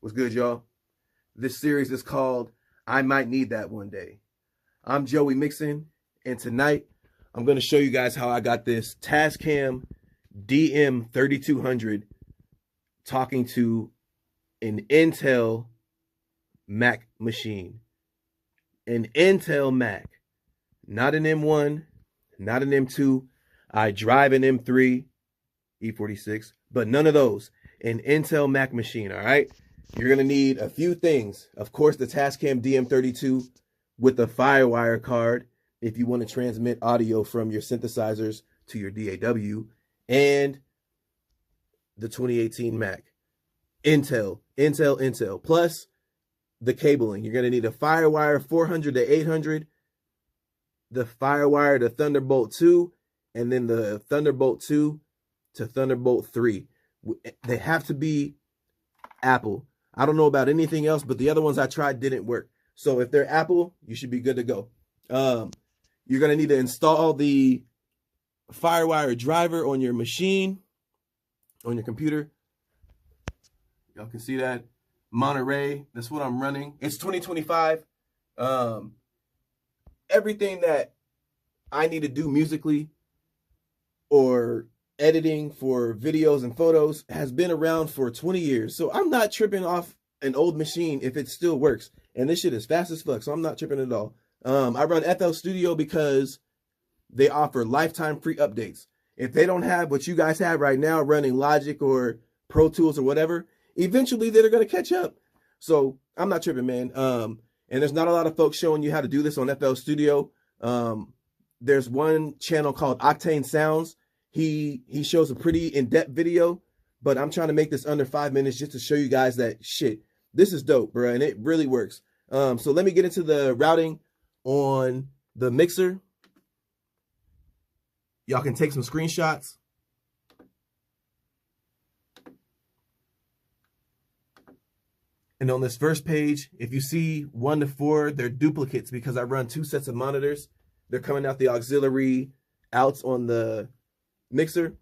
What's good, y'all? This series is called I Might Need That One Day. I'm Joey Mixon, and tonight I'm going to show you guys how I got this Tascam DM-3200 talking to an Intel Mac machine. An Intel Mac, not an M1, not an M2. I drive an M3 E46, but none of those. An Intel Mac machine, all right? You're going to need a few things. Of course, the Tascam DM-32 with the FireWire card if you want to transmit audio from your synthesizers to your DAW, and the 2018 Mac. Intel, plus the cabling. You're going to need a FireWire 400 to 800, the FireWire to Thunderbolt 2, and then the Thunderbolt 2 to Thunderbolt 3. They have to be Apple. I don't know about anything else, but the other ones I tried didn't work. So if they're Apple, you should be good to go. You're going to need to install the FireWire driver on your machine, on your computer. Y'all can see that. Monterey, that's what I'm running. It's 2025. Everything that I need to do musically or editing for videos and photos has been around for 20 years. So I'm not tripping off an old machine if it still works. And this shit is fast as fuck, so I'm not tripping at all. I run FL Studio because they offer lifetime free updates. If they don't have what you guys have right now running Logic or Pro Tools or whatever, eventually they're going to catch up. So I'm not tripping, man. And there's not a lot of folks showing you how to do this on FL Studio. There's one channel called Octane Sounds. He shows a pretty in-depth video, but I'm trying to make this under 5 minutes just to show you guys that shit, this is dope, bro, and it really works. So let me get into the routing on the mixer. Y'all can take some screenshots. And on this first page, if you see 1 to 4, they're duplicates because I run 2 sets of monitors. They're coming out the auxiliary outs on the mixer.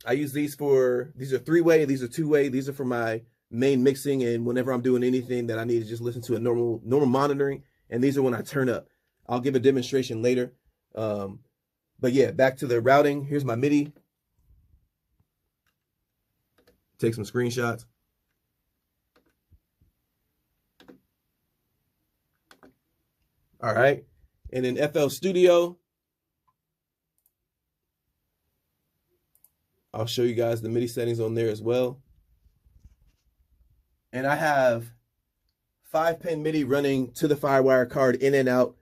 I use these are 3-way, these are 2-way. These are for my main mixing and whenever I'm doing anything that I need to just listen to a normal monitoring. And these are when I turn up. I'll give a demonstration later. But yeah, back to the routing. Here's my MIDI. Take some screenshots. All right. And in FL Studio, I'll show you guys the MIDI settings on there as well. And I have 5-pin MIDI running to the FireWire card in and out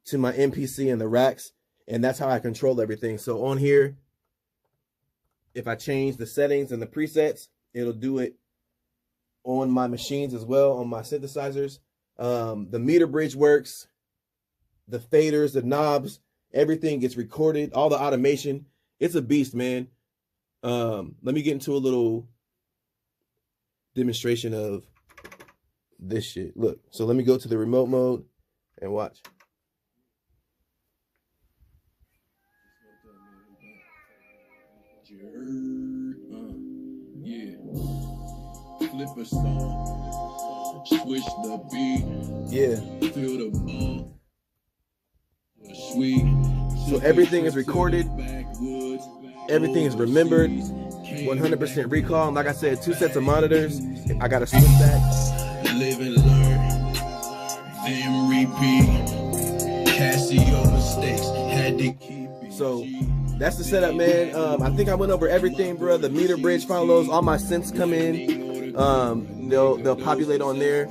to my MPC and the racks. And that's how I control everything. So on here, if I change the settings and the presets, it'll do it on my machines as well, on my synthesizers. The meter bridge works. The faders, the knobs, everything gets recorded. All the automation. It's a beast, man. Let me get into a little demonstration of this shit. Look, so let me go to the remote mode and watch. Yeah. Flip a song, switch the beat. Yeah. Feel the ball. Sweet. So everything is recorded. Everything is remembered. 100% recall. And like I said, 2 sets of monitors. I got to switch back. Live and learn. Then repeat. Casio mistakes. Had to keep it. So that's the setup, man. I think I went over everything, bro. The meter bridge follows. All my synths come in. They'll populate on there.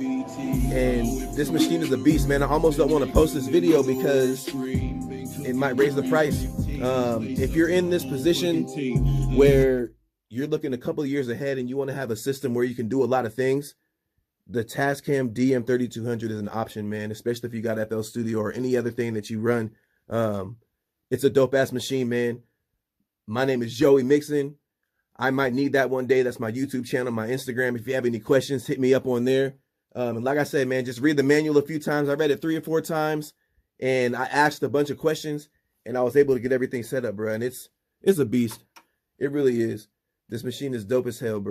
And this machine is a beast, man. I almost don't want to post this video because it might raise the price. If you're in this position where you're looking a couple of years ahead and you want to have a system where you can do a lot of things, the Tascam DM-3200 is an option, man, especially if you got FL Studio or any other thing that you run. It's a dope-ass machine, man. My name is Joey Mixon. I might need that one day. That's my YouTube channel, my Instagram. If you have any questions, hit me up on there. And like I said, man, just read the manual a few times. I read it 3 or 4 times, and I asked a bunch of questions, and I was able to get everything set up, bro. And it's a beast. It really is. This machine is dope as hell, bro.